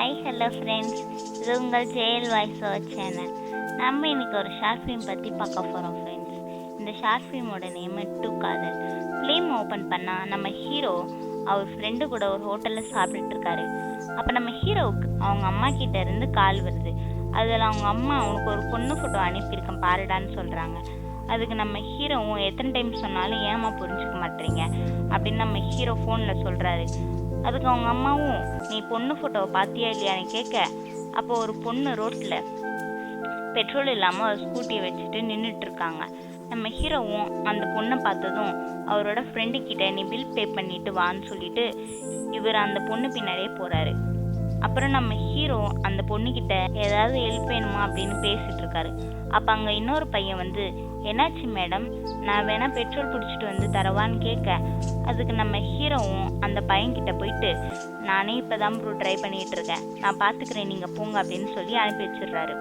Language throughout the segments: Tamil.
ஹாய் ஹலோ ஃப்ரெண்ட்ஸ், இது உங்கள் ஜெயல் வாய்ஸ் ஓவர் சேனல். நம்ம இன்னைக்கு ஒரு ஷார்ட் ஃபிலிம் பற்றி பார்க்க போகிறோம் ஃப்ரெண்ட்ஸ். இந்த ஷார்ட் ஃபிலிமோட நேம் டூ காதல். ஃபிலிம் ஓப்பன் பண்ணால் நம்ம ஹீரோ அவர் ஃப்ரெண்டு கூட ஒரு ஹோட்டலில் சாப்பிட்டுட்டு இருக்காரு. அப்போ நம்ம ஹீரோவுக்கு அவங்க அம்மா கிட்ட இருந்து கால் வருது. அதில் அவங்க அம்மா அவனுக்கு ஒரு பொண்ணு ஃபோட்டோ அனுப்பியிருக்கேன் பாருடான்னு சொல்கிறாங்க. அதுக்கு நம்ம ஹீரோவும் எத்தனை டைம் சொன்னாலும் ஏமா புரிஞ்சுக்க மாட்டேறீங்க அப்படின்னு நம்ம ஹீரோ ஃபோனில் சொல்கிறாரு. அதுக்கு அவங்க அம்மாவும் நீ பொண்ணு ஃபோட்டோவை பார்த்தியா இல்லையான்னு கேட்க, அப்போ ஒரு பொண்ணு ரோட்டில் பெட்ரோல் இல்லாமல் ஒரு ஸ்கூட்டியை வச்சுட்டு நின்றுட்டு இருக்காங்க. நம்ம ஹீரோவும் அந்த பொண்ணை பார்த்ததும் அவரோட ஃப்ரெண்டு கிட்ட நீ பில் பே பண்ணிட்டு வான்னு சொல்லிட்டு இவர் அந்த பொண்ணு பின்னாடியே போகிறாரு. அப்புறம் நம்ம ஹீரோ அந்த பொண்ணுக்கிட்ட ஏதாவது ஹெல்ப் வேணுமா அப்படின்னு பேசிட்டு இருக்காரு. அப்போ அங்கே இன்னொரு பையன் வந்து என்னாச்சு மேடம், நான் வேணா பெட்ரோல் பிடிச்சிட்டு வந்து தரவான்னு கேட்க, அதுக்கு நம்ம ஹீரோவும் அந்த பையன்கிட்ட போயிட்டு நானே இப்போதான் ப்ரோ ட்ரை பண்ணிட்டு இருக்கேன், நான் பார்த்துக்கிறேன் நீங்கள் போங்க அப்படின்னு சொல்லி அனுப்பி வச்சிடுறாரு.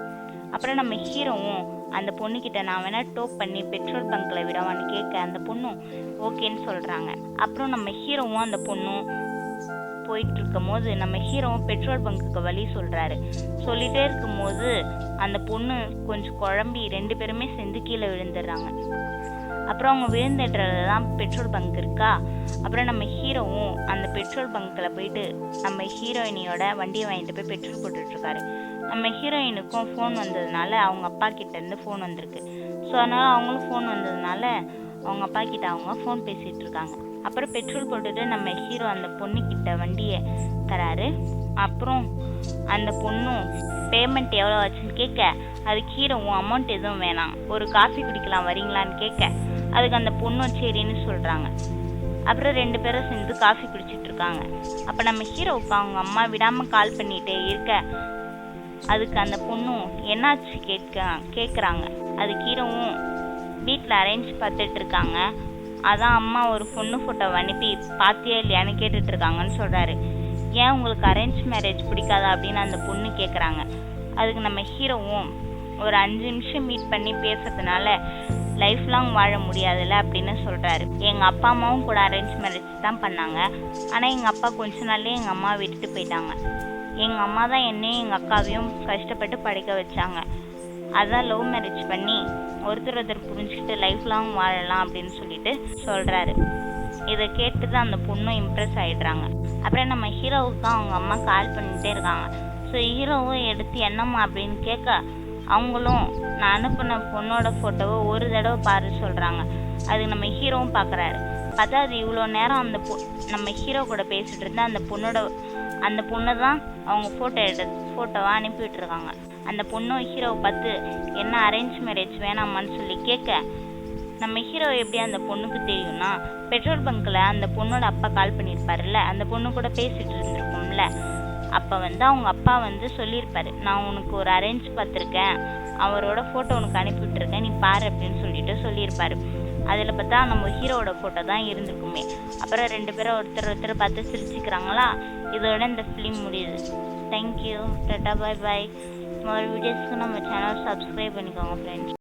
அப்புறம் நம்ம ஹீரோவும் அந்த பொண்ணுக்கிட்ட நான் வேணா டோப் பண்ணி பெட்ரோல் பங்க்கில் விடவான்னு கேட்க, அந்த பொண்ணும் ஓகேன்னு சொல்கிறாங்க. அப்புறம் நம்ம ஹீரோவும் அந்த பொண்ணும் போயிட்டு இருக்கும் போது நம்ம ஹீரோவும் பெட்ரோல் பங்குக்கு வழி சொல்கிறாரு. சொல்லிட்டே இருக்கும் போது அந்த பொண்ணு கொஞ்சம் குழம்பி ரெண்டு பேருமே சேர்ந்து கீழே விழுந்துடுறாங்க. அப்புறம் அவங்க விழுந்துடுறது தான் பெட்ரோல் பங்க் இருக்கா. அப்புறம் நம்ம ஹீரோவும் அந்த பெட்ரோல் பங்க்கில் போயிட்டு நம்ம ஹீரோயினியோட வண்டியை வாங்கிட்டு போய் பெட்ரோல் போட்டுட்ருக்காரு. நம்ம ஹீரோயினுக்கும் ஃபோன் வந்ததுனால அவங்க அப்பா கிட்டேருந்து ஃபோன் வந்திருக்கு. ஸோ அதனால் அவங்களும் ஃபோன் வந்ததுனால அவங்க அப்பா கிட்ட அவங்க ஃபோன் பேசிகிட்டு இருக்காங்க. அப்புறம் பெட்ரோல் போட்டுட்டு நம்ம ஹீரோ அந்த பொண்ணுக்கிட்ட வண்டியை தராரு. அப்புறம் அந்த பொண்ணும் பேமெண்ட் எவ்வளோ ஆச்சுன்னு கேட்க, அதுக்கு ஹீரோவும் அமௌண்ட் எதுவும் வேணாம், ஒரு காஃபி குடிக்கலாம் வரீங்களான்னு கேட்க, அதுக்கு அந்த பொண்ணும் சரின்னு சொல்கிறாங்க. அப்புறம் ரெண்டு பேரும் சேர்ந்து காஃபி குடிச்சிட்டு இருக்காங்க. அப்போ நம்ம ஹீரோவுக்கு அவங்க அம்மா விடாமல் கால் பண்ணிகிட்டே இருக்க, அதுக்கு அந்த பொண்ணும் என்னாச்சு கேட்குறாங்க. அதுக்கு ஹீரோவும் வீட்டில் அரேஞ்ச் பார்த்துட்டு இருக்காங்க, அதான் அம்மா ஒரு பொண்ணு ஃபோட்டோவை அனுப்பி பார்த்தியா இல்லையான்னு கேட்டுட்டு இருக்காங்கன்னு சொல்கிறாரு. ஏன் உங்களுக்கு அரேஞ்ச் மேரேஜ் பிடிக்காதா அப்படின்னு அந்த பொண்ணு கேட்குறாங்க. அதுக்கு நம்ம ஹீரோவும் ஒரு 5 நிமிஷம் மீட் பண்ணி பேசுறதுனால லைஃப் லாங் வாழ முடியாதுல்ல அப்படின்னு சொல்கிறாரு. எங்கள் அப்பா அம்மாவும் கூட அரேஞ்ச் மேரேஜ் தான் பண்ணாங்க, ஆனால் எங்கள் அப்பா கொஞ்ச நாள்லேயே எங்கள் அம்மா விட்டுட்டு போயிட்டாங்க. எங்கள் அம்மா தான் என்னையும் எங்கள் அக்காவையும் கஷ்டப்பட்டு படிக்க வச்சாங்க, அதான் லவ் மேரேஜ் பண்ணி ஒருத்தர் புரிஞ்சுக்கிட்டு லைஃப் லாங் வாழலாம் அப்படின்னு சொல்லிட்டு சொல்கிறாரு. இதை கேட்டு தான் அந்த பொண்ணும் இம்ப்ரெஸ் ஆகிடுறாங்க. அப்புறம் நம்ம ஹீரோவுக்கு அவங்க அம்மா கால் பண்ணிகிட்டே இருக்காங்க. ஸோ ஹீரோவும் எடுத்து என்னம்மா அப்படின்னு கேட்க, அவங்களும் நான் அனுப்பின பொண்ணோட ஃபோட்டோவை ஒரு தடவை பாரு சொல்கிறாங்க. அதுக்கு நம்ம ஹீரோவும் பார்க்குறாரு. பார்த்தா அது இவ்வளோ நேரம் அந்த நம்ம ஹீரோ கூட பேசிகிட்டு இருந்தால் அந்த பொண்ணு தான் அவங்க ஃபோட்டோவை அனுப்பிவிட்டுருக்காங்க. அந்த பொண்ணும் ஹீரோவை பார்த்து என்ன அரேஞ்ச் மேரேஜ் வேணாமான்னு சொல்லி கேட்க, நம்ம ஹீரோ எப்படி அந்த பொண்ணுக்கு தெரியும்னா, பெட்ரோல் பங்க்கில் அந்த பொண்ணோட அப்பா கால் பண்ணியிருப்பாருல்ல, அந்த பொண்ணு கூட பேசிகிட்டு இருந்திருக்கும்ல, அப்போ வந்து அவங்க அப்பா வந்து சொல்லியிருப்பாரு, நான் உனக்கு ஒரு அரேஞ்ச் பார்த்துருக்கேன், அவரோட ஃபோட்டோ உனக்கு அனுப்பிவிட்டுருக்கேன், நீ பாரு அப்படின்னு சொல்லியிருப்பாரு. அதில் பார்த்தா நம்ம ஹீரோவோட ஃபோட்டோ தான் இருந்திருக்குமே. அப்புறம் ரெண்டு பேரும் ஒருத்தர் பார்த்து சிரிச்சுக்கிறாங்களா. இதோட இந்த ஃபிலிம் முடியுது. தேங்க்யூ, டாடா, பாய் பாய். மொதல் வீடியோஸ்க்கு நம்ம சேனல் சப்ஸ்கிரைப் பண்ணிக்கோங்க ஃப்ரெண்ட்ஸ்.